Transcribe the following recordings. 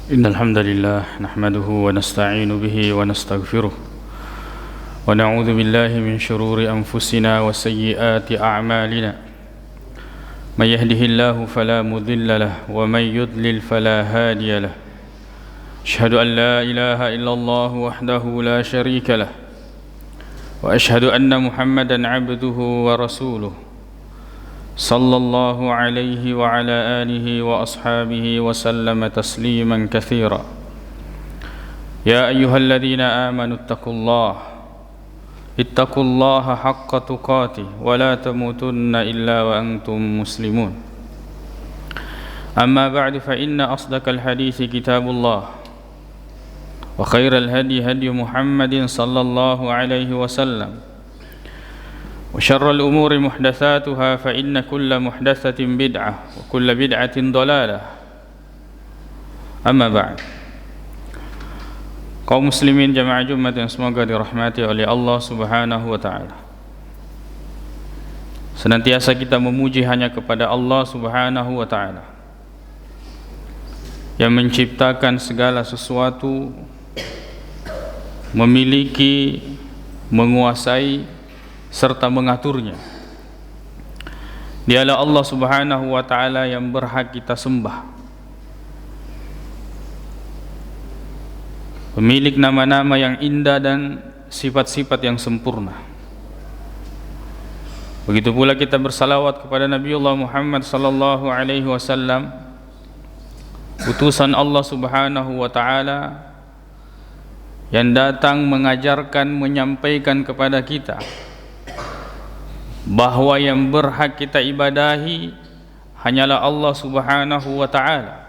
إن الحمد لله نحمده ونستعين به ونستغفره ونعوذ بالله من شرور أنفسنا وسيئات أعمالنا من يهده الله فلا مضل له ومن يضلل فلا هادي له أشهد أن لا إله إلا الله وحده لا شريك له وأشهد أن محمدا عبده ورسوله صلى الله عليه وعلى آله وأصحابه وسلم تسليما كثيرا يا أيها الذين آمنوا اتقوا الله حق تقاته ولا تموتن إلا وأنتم مسلمون أما بعد فإن أصدق الحديث كتاب الله وخير الهدي هدي محمد صلى الله عليه وسلم وشر الأمور محدثاتها فإن كل محدثة بدعة وكل بدعة ضلالة أما بعد. Kaum muslimin jamaah Jumat yang semoga dirahmati oleh Allah Subhanahu wa taala. Senantiasa kita memuji hanya kepada Allah Subhanahu wa taala yang menciptakan segala sesuatu, memiliki, menguasai serta mengaturnya. Dialah Allah Subhanahu wa taala yang berhak kita sembah, pemilik nama-nama yang indah dan sifat-sifat yang sempurna. Begitu pula kita bersalawat kepada Nabiullah Muhammad sallallahu alaihi wasallam, utusan Allah Subhanahu wa taala yang datang mengajarkan, menyampaikan kepada kita bahwa yang berhak kita ibadahi hanyalah Allah Subhanahu wa taala,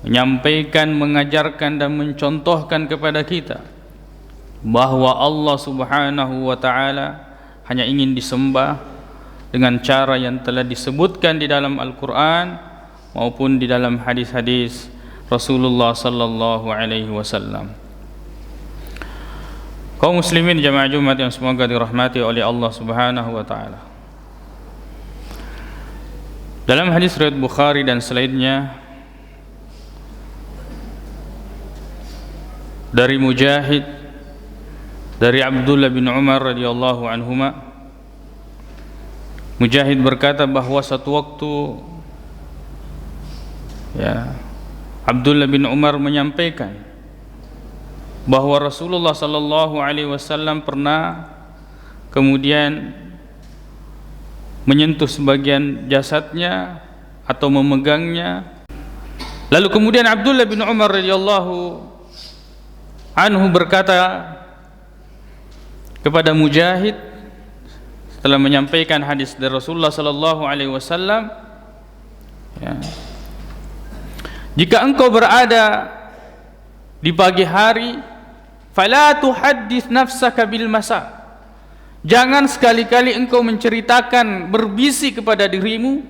menyampaikan, mengajarkan dan mencontohkan kepada kita bahwa Allah Subhanahu wa taala hanya ingin disembah dengan cara yang telah disebutkan di dalam Al-Qur'an maupun di dalam hadis-hadis Rasulullah sallallahu alaihi wasallam. Kaum muslimin jamaah Jumat yang semoga dirahmati oleh Allah Subhanahu wa taala. Dalam hadis riwayat Bukhari dan selainnya dari Mujahid dari Abdullah bin Umar radhiyallahu anhuma, Mujahid berkata bahwa satu waktu Abdullah bin Umar menyampaikan bahwa Rasulullah sallallahu alaihi wasallam pernah kemudian menyentuh sebagian jasadnya atau memegangnya. Lalu kemudian Abdullah bin Umar radhiyallahu anhu berkata kepada Mujahid setelah menyampaikan hadis dari Rasulullah sallallahu alaihi wasallam, jika engkau berada di pagi hari, fala tuhaddits nafsaka bil masa, jangan sekali-kali engkau menceritakan, berbisik kepada dirimu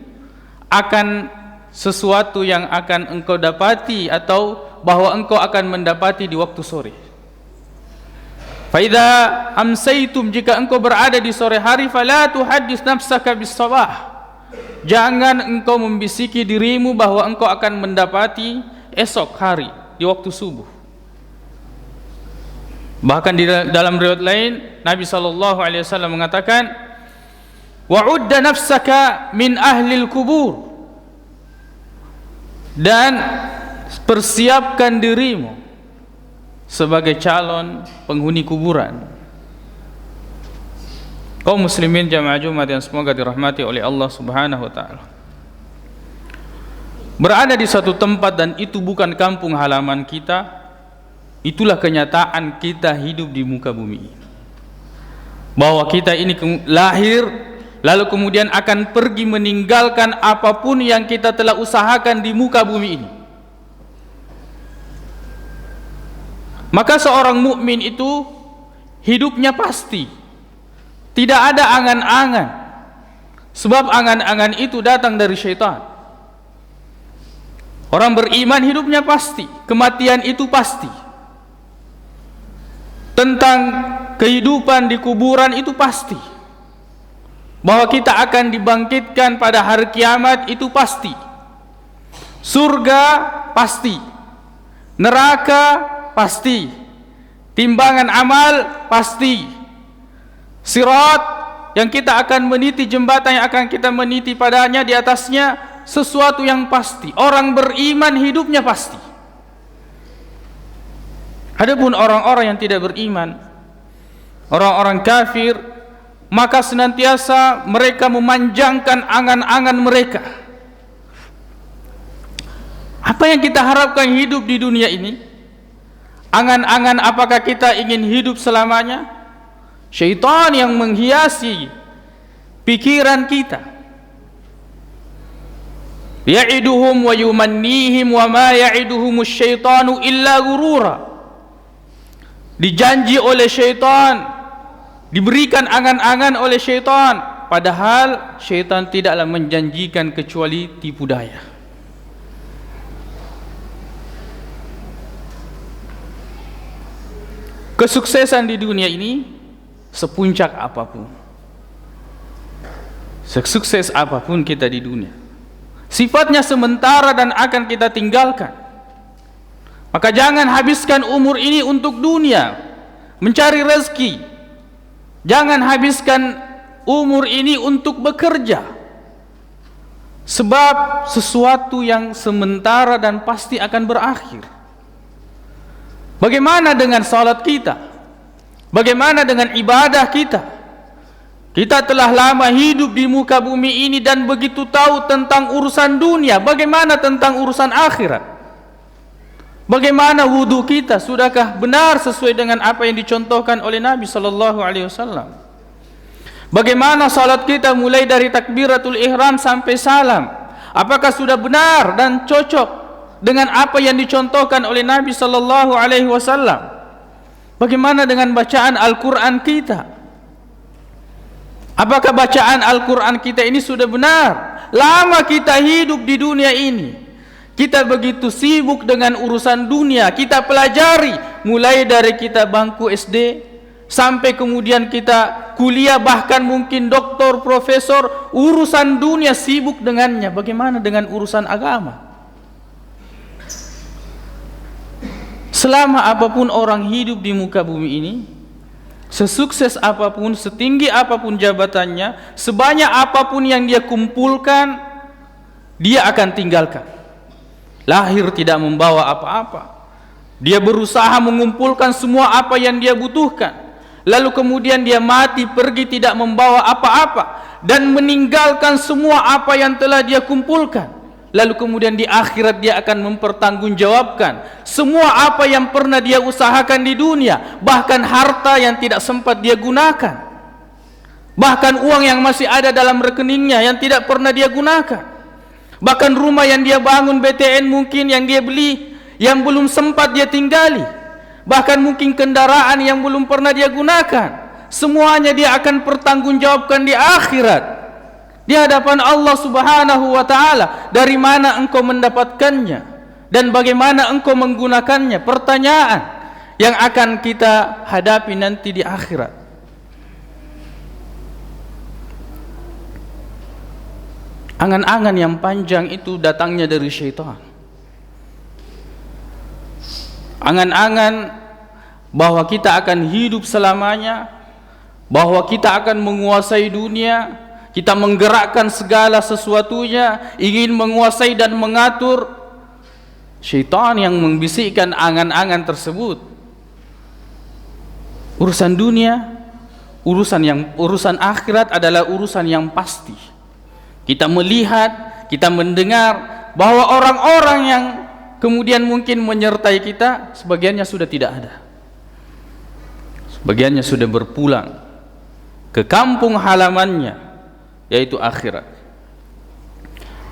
akan sesuatu yang akan engkau dapati atau bahwa engkau akan mendapati di waktu sore. Fa idza amsaytum, jika engkau berada di sore hari, fala tuhaddits nafsaka bis sabah, jangan engkau membisiki dirimu bahwa engkau akan mendapati esok hari di waktu subuh. Bahkan di dalam riwayat lain Nabi sallallahu alaihi wasallam mengatakan, wa'udda nafsaka min ahlil kubur, dan persiapkan dirimu sebagai calon penghuni kuburan. Kaum muslimin jamaah Jumat yang semoga dirahmati oleh Allah Subhanahu wa taala, berada di satu tempat dan itu bukan kampung halaman kita, itulah kenyataan kita hidup di muka bumi ini. Bahwa kita ini lahir lalu kemudian akan pergi meninggalkan apapun yang kita telah usahakan di muka bumi ini. Maka seorang mukmin itu hidupnya pasti, tidak ada angan-angan, sebab angan-angan itu datang dari syaitan. Orang beriman hidupnya pasti, kematian itu pasti. Tentang kehidupan di kuburan itu pasti, bahwa kita akan dibangkitkan pada hari kiamat itu pasti, surga pasti, neraka pasti, timbangan amal pasti, sirat yang kita akan meniti, jembatan yang akan kita meniti padanya, di atasnya sesuatu yang pasti. Orang beriman hidupnya pasti. Adapun orang-orang yang tidak beriman, orang-orang kafir, maka senantiasa mereka memanjangkan angan-angan mereka. Apa yang kita harapkan hidup di dunia ini? Angan-angan apakah kita ingin hidup selamanya? Syaitan yang menghiasi pikiran kita. Ya'iduhum wa yumannihim wa ma ya'iduhumus syaitanu illa ghurura. Dijanji oleh syaitan, diberikan angan-angan oleh syaitan, padahal syaitan tidaklah menjanjikan kecuali tipu daya. Kesuksesan di dunia ini sepuncak apapun, sesukses apapun kita di dunia, sifatnya sementara dan akan kita tinggalkan. Maka jangan habiskan umur ini untuk dunia, mencari rezeki. Jangan habiskan umur ini untuk bekerja, sebab sesuatu yang sementara dan pasti akan berakhir. Bagaimana dengan salat kita? Bagaimana dengan ibadah kita? Kita telah lama hidup di muka bumi ini dan begitu tahu tentang urusan dunia. Bagaimana tentang urusan akhirat? Bagaimana wudu kita? Sudahkah benar sesuai dengan apa yang dicontohkan oleh Nabi sallallahu alaihi wasallam? Bagaimana salat kita mulai dari takbiratul ihram sampai salam? Apakah sudah benar dan cocok dengan apa yang dicontohkan oleh Nabi sallallahu alaihi wasallam? Bagaimana dengan bacaan Al-Qur'an kita? Apakah bacaan Al-Qur'an kita ini sudah benar? Lama kita hidup di dunia ini, kita begitu sibuk dengan urusan dunia. Kita pelajari mulai dari kita bangku SD sampai kemudian kita kuliah, bahkan mungkin doktor, profesor, urusan dunia sibuk dengannya. Bagaimana dengan urusan agama? Selama apapun orang hidup di muka bumi ini, sesukses apapun, setinggi apapun jabatannya, sebanyak apapun yang dia kumpulkan, dia akan tinggalkan. Lahir tidak membawa apa-apa. Dia berusaha mengumpulkan semua apa yang dia butuhkan, lalu kemudian dia mati pergi tidak membawa apa-apa dan meninggalkan semua apa yang telah dia kumpulkan. Lalu kemudian di akhirat dia akan mempertanggungjawabkan semua apa yang pernah dia usahakan di dunia, bahkan harta yang tidak sempat dia gunakan, bahkan uang yang masih ada dalam rekeningnya yang tidak pernah dia gunakan, bahkan rumah yang dia bangun, BTN mungkin yang dia beli yang belum sempat dia tinggali, bahkan mungkin kendaraan yang belum pernah dia gunakan. Semuanya dia akan pertanggungjawabkan di akhirat, di hadapan Allah Subhanahu wa taala. Dari mana engkau mendapatkannya dan bagaimana engkau menggunakannya? Pertanyaan yang akan kita hadapi nanti di akhirat. Angan-angan yang panjang itu datangnya dari syaitan. Angan-angan bahwa kita akan hidup selamanya, bahwa kita akan menguasai dunia, kita menggerakkan segala sesuatunya, ingin menguasai dan mengatur. Syaitan yang membisikkan angan-angan tersebut. Urusan dunia, urusan akhirat adalah urusan yang pasti. Kita melihat, kita mendengar bahwa orang-orang yang kemudian mungkin menyertai kita, sebagiannya sudah tidak ada. Sebagiannya sudah berpulang ke kampung halamannya, yaitu akhirat.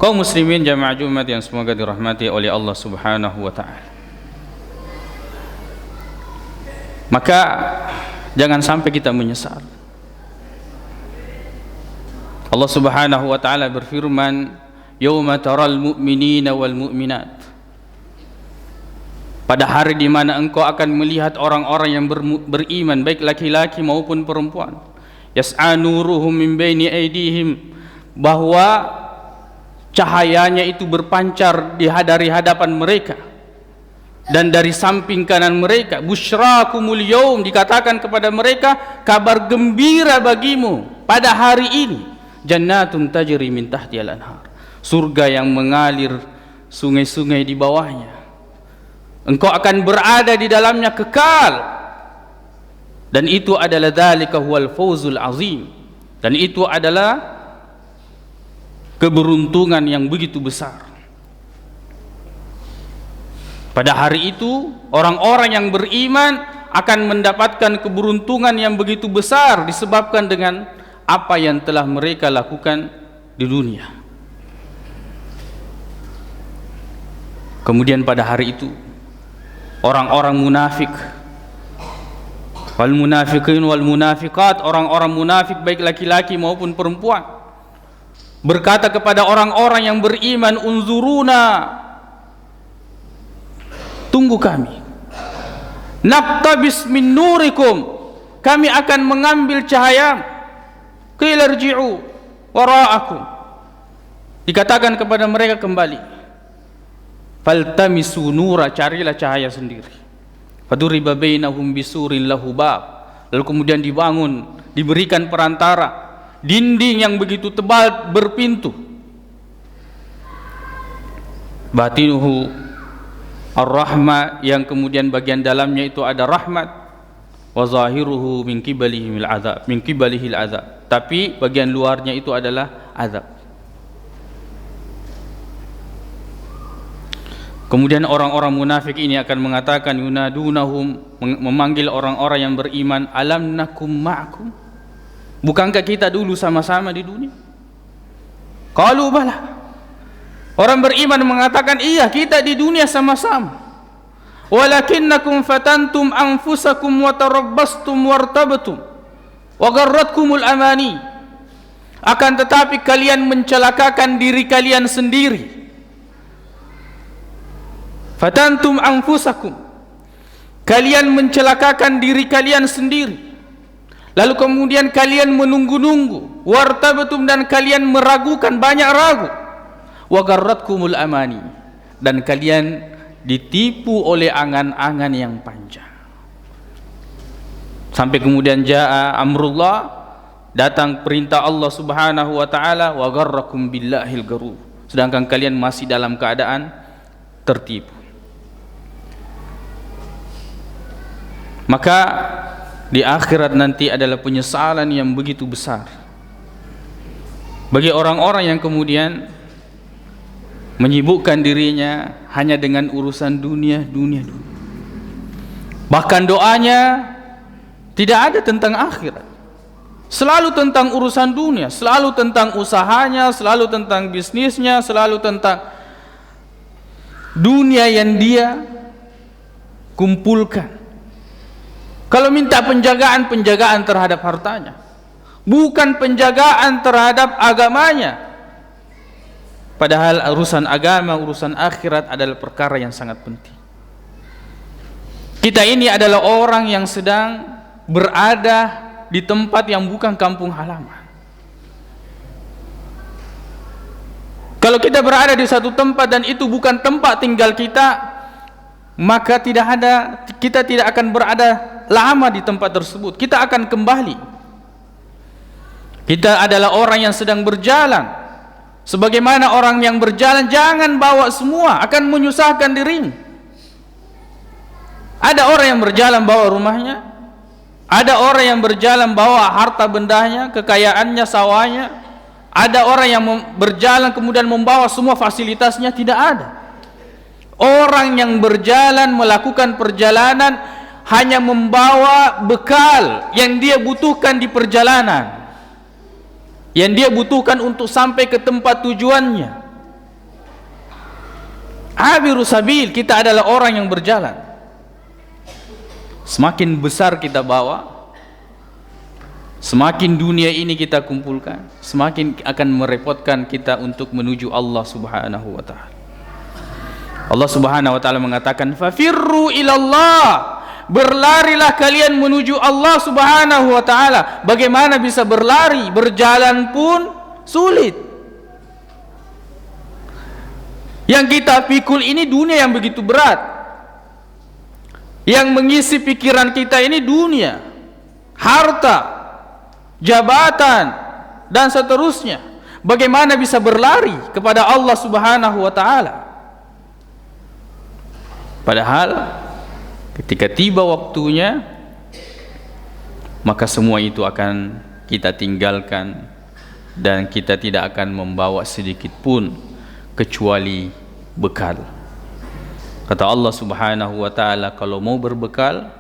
Kaum muslimin jamaah Jumat yang semoga dirahmati oleh Allah Subhanahu wa taala. Maka jangan sampai kita menyesal. Allah Subhanahu wa taala berfirman, "Yauma taral mu'minina wal mu'minat." Pada hari di mana engkau akan melihat orang-orang yang beriman, baik laki-laki maupun perempuan, yas'a nuruhum min baini aydihim, bahwa cahayanya itu berpancar dari hadapan mereka, Dan dari samping kanan mereka, busyrakumul yaum, dikatakan kepada mereka, kabar gembira bagimu pada hari ini, jannatun tajri min tahtihal anhar, surga yang mengalir sungai-sungai di bawahnya, engkau akan berada di dalamnya kekal, dan itu adalah dzalika huwal fawzul azim, dan itu adalah keberuntungan yang begitu besar. Pada hari itu orang-orang yang beriman akan mendapatkan keberuntungan yang begitu besar disebabkan dengan apa yang telah mereka lakukan di dunia. Kemudian pada hari itu orang-orang munafik, wal munafiqin wal munafiqat, orang-orang munafik baik laki-laki maupun perempuan, berkata kepada orang-orang yang beriman, unzuruna, tunggu kami, naqtabis min nurikum, kami akan mengambil cahaya, qila irji'u wara'akum, dikatakan kepada mereka kembali, faltamisu nura, carilah cahaya sendiri, faduriba bainahum bisurin lahu bab, lalu kemudian dibangun, diberikan perantara, dinding yang begitu tebal berpintu, batinuhu ar-rahmah, yang kemudian bagian dalamnya itu ada rahmat, wa zahiruhu min qibalihil azab, min qibalihil azab, tapi bagian luarnya itu adalah azab. Kemudian orang-orang munafik ini akan mengatakan, yunadunahum, memanggil orang-orang yang beriman, alam nakum ma'akum, bukankah kita dulu sama-sama di dunia? Qalu bala, orang beriman mengatakan, iya kita di dunia sama-sama, walakinnakum fatantum anfusakum wa tarabbastum wartabtum wa gharratkumul amani, akan tetapi kalian mencelakakan diri kalian sendiri. Fatantum anfusakum, kalian mencelakakan diri kalian sendiri, lalu kemudian kalian menunggu-nunggu, wartabtum, dan kalian meragukan, banyak ragu, wa gharratkumul amani, dan kalian ditipu oleh angan-angan yang panjang. Sampai kemudian jaa amrullah, datang perintah Allah Subhanahu wa taala, wa gharrakum billahil gharur, sedangkan kalian masih dalam keadaan tertipu. Maka di akhirat nanti adalah penyesalan yang begitu besar bagi orang-orang yang kemudian menyibukkan dirinya hanya dengan urusan dunia. Bahkan doanya tidak ada tentang akhirat, selalu tentang urusan dunia, selalu tentang usahanya, selalu tentang bisnisnya, selalu tentang dunia yang dia kumpulkan. Kalau minta penjagaan terhadap hartanya, bukan penjagaan terhadap agamanya. Padahal urusan agama, urusan akhirat adalah perkara yang sangat penting. Kita ini adalah orang yang sedang berada di tempat yang bukan kampung halaman. Kalau kita berada di satu tempat dan itu bukan tempat tinggal kita, maka kita tidak akan berada lama di tempat tersebut. Kita akan kembali. Kita adalah orang yang sedang berjalan. Sebagaimana orang yang berjalan, jangan bawa semua, akan menyusahkan dirimu. Ada orang yang berjalan bawa rumahnya, ada orang yang berjalan bawa harta bendanya, kekayaannya, sawahnya. Ada orang yang berjalan kemudian membawa semua fasilitasnya. Tidak ada. Orang yang berjalan melakukan perjalanan hanya membawa bekal yang dia butuhkan di perjalanan, yang dia butuhkan untuk sampai ke tempat tujuannya. Abiru sabil, kita adalah orang yang berjalan. Semakin besar kita bawa, semakin dunia ini kita kumpulkan, semakin akan merepotkan kita untuk menuju Allah Subhanahu wa taala. Allah Subhanahu wa taala mengatakan, fafirru ilallah, berlarilah kalian menuju Allah Subhanahu wa taala. Bagaimana bisa berlari? Berjalan pun sulit. Yang kita pikul ini dunia yang begitu berat. Yang mengisi pikiran kita ini dunia, harta, jabatan, dan seterusnya. Bagaimana bisa berlari kepada Allah Subhanahu wa taala? Padahal ketika tiba waktunya, maka semua itu akan kita tinggalkan, dan kita tidak akan membawa sedikit pun kecuali bekal. Kata Allah Subhanahu wa taala, kalau mau berbekal,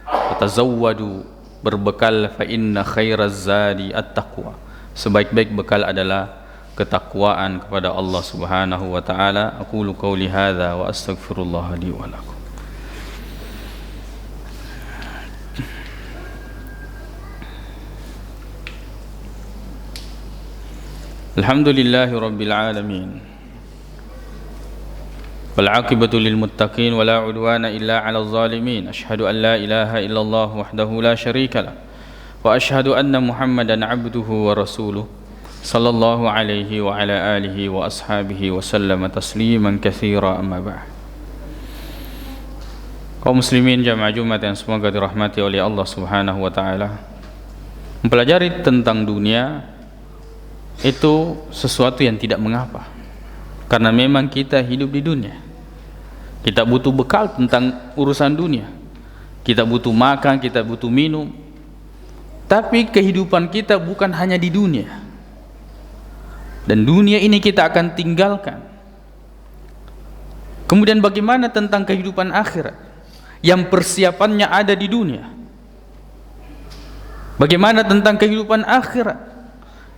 fatazawwadu, berbekal, fa inna khairaz zadi at-taqwa. Sebaik-baik bekal adalah ketakwaan kepada Allah Subhanahu wa taala. Aqulu qouli hadza wa astaghfirullah li wa lakum. Alhamdulillahi rabbil alamin. والعاقبة للمتقين ولا عدوان إلا على الظالمين أشهد أن لا إله إلا الله وحده لا شريك له وأشهد أن محمدا عبده ورسوله صلى الله عليه وعلى آله وأصحابه وسلم تسليما كثيرا أما بعد. Kaum muslimin jamaah Jumat yang semoga dirahmati oleh Allah Subhanahu wa taala, mempelajari tentang dunia itu sesuatu yang tidak mengapa, karena memang kita hidup di dunia. Kita butuh bekal tentang urusan dunia. Kita butuh makan, kita butuh minum. Tapi kehidupan kita bukan hanya di dunia. Dan dunia ini kita akan tinggalkan. Kemudian bagaimana tentang kehidupan akhirat yang persiapannya ada di dunia? Bagaimana tentang kehidupan akhirat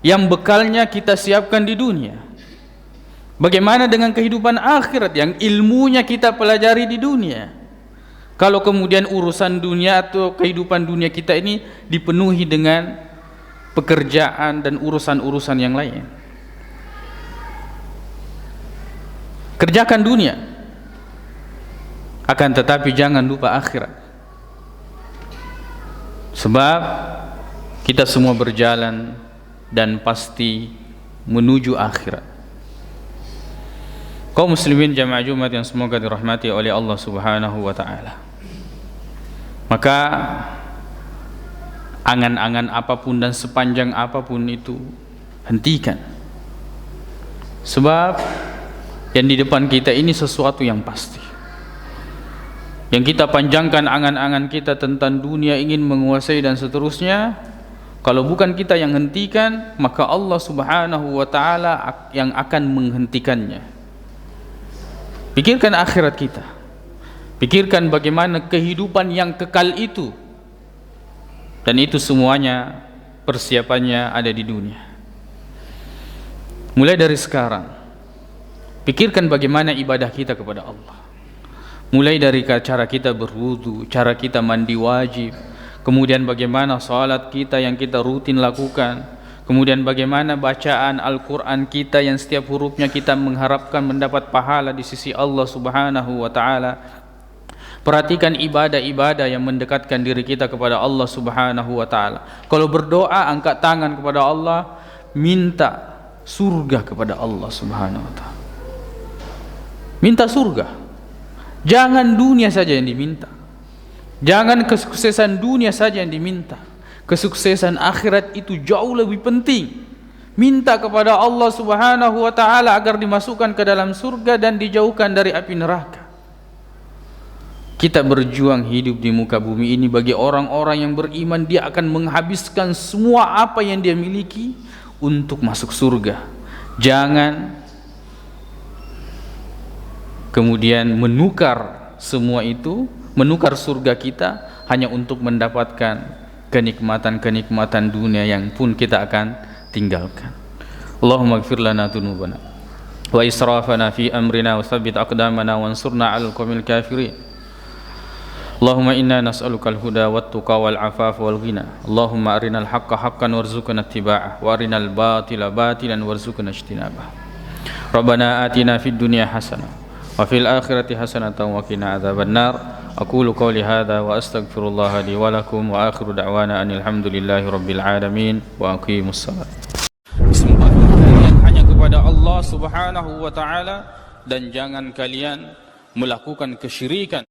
yang bekalnya kita siapkan di dunia? Bagaimana dengan kehidupan akhirat yang ilmunya kita pelajari di dunia? Kalau kemudian urusan dunia atau kehidupan dunia kita ini dipenuhi dengan pekerjaan dan urusan-urusan yang lain. Kerjakan dunia, akan tetapi jangan lupa akhirat. Sebab kita semua berjalan dan pasti menuju akhirat. Kaum muslimin jamaah Jumat yang semoga dirahmati oleh Allah Subhanahu wa taala. Maka angan-angan apapun dan sepanjang apapun itu hentikan. Sebab yang di depan kita ini sesuatu yang pasti. Yang kita panjangkan angan-angan kita tentang dunia, ingin menguasai dan seterusnya, kalau bukan kita yang hentikan, maka Allah Subhanahu wa taala yang akan menghentikannya. Pikirkan akhirat kita. Pikirkan bagaimana kehidupan yang kekal itu. Dan itu semuanya persiapannya ada di dunia. Mulai dari sekarang, pikirkan bagaimana ibadah kita kepada Allah. Mulai dari cara kita berwudu, cara kita mandi wajib, kemudian bagaimana salat kita yang kita rutin lakukan, kemudian bagaimana bacaan Al-Quran kita yang setiap hurufnya kita mengharapkan mendapat pahala di sisi Allah Subhanahu wa ta'ala. Perhatikan ibadah-ibadah yang mendekatkan diri kita kepada Allah Subhanahu wa ta'ala. Kalau berdoa, angkat tangan kepada Allah, minta surga kepada Allah Subhanahu wa ta'ala. Minta surga. Jangan dunia saja yang diminta. Jangan kesuksesan dunia saja yang diminta. Kesuksesan akhirat itu jauh lebih penting. Minta kepada Allah Subhanahu wa ta'ala agar dimasukkan ke dalam surga dan dijauhkan dari api neraka. Kita berjuang hidup di muka bumi ini bagi orang-orang yang beriman. Dia akan menghabiskan semua apa yang dia miliki untuk masuk surga. Jangan kemudian menukar semua itu, menukar surga kita hanya untuk mendapatkan kenikmatan-kenikmatan dunia yang pun kita akan tinggalkan. Allahumma ighfir lana dhunubana wa israfana fi amrina wa tsabbit aqdamana wansurna 'alal qawmil kafirin. Allahumma inna nas'aluka al-huda wat-tuqa wal-'afafa wal-ghina. Allahumma arinal haqqa haqqan warzuqna ittiba'ah wa arinal batila batilan warzuqna ijtinabah. Rabbana atina fid dunya hasanah wa fil akhirati hasanatan wa qina adzabannar. Aqulu qawli hadza wa astaghfirullah li wa lakum wa akhiru da'wana anil hamdulillahi rabbil alamin wa aqimus salat. Sembah kalian hanya kepada Allah Subhanahu wa taala dan jangan kalian melakukan kesyirikan.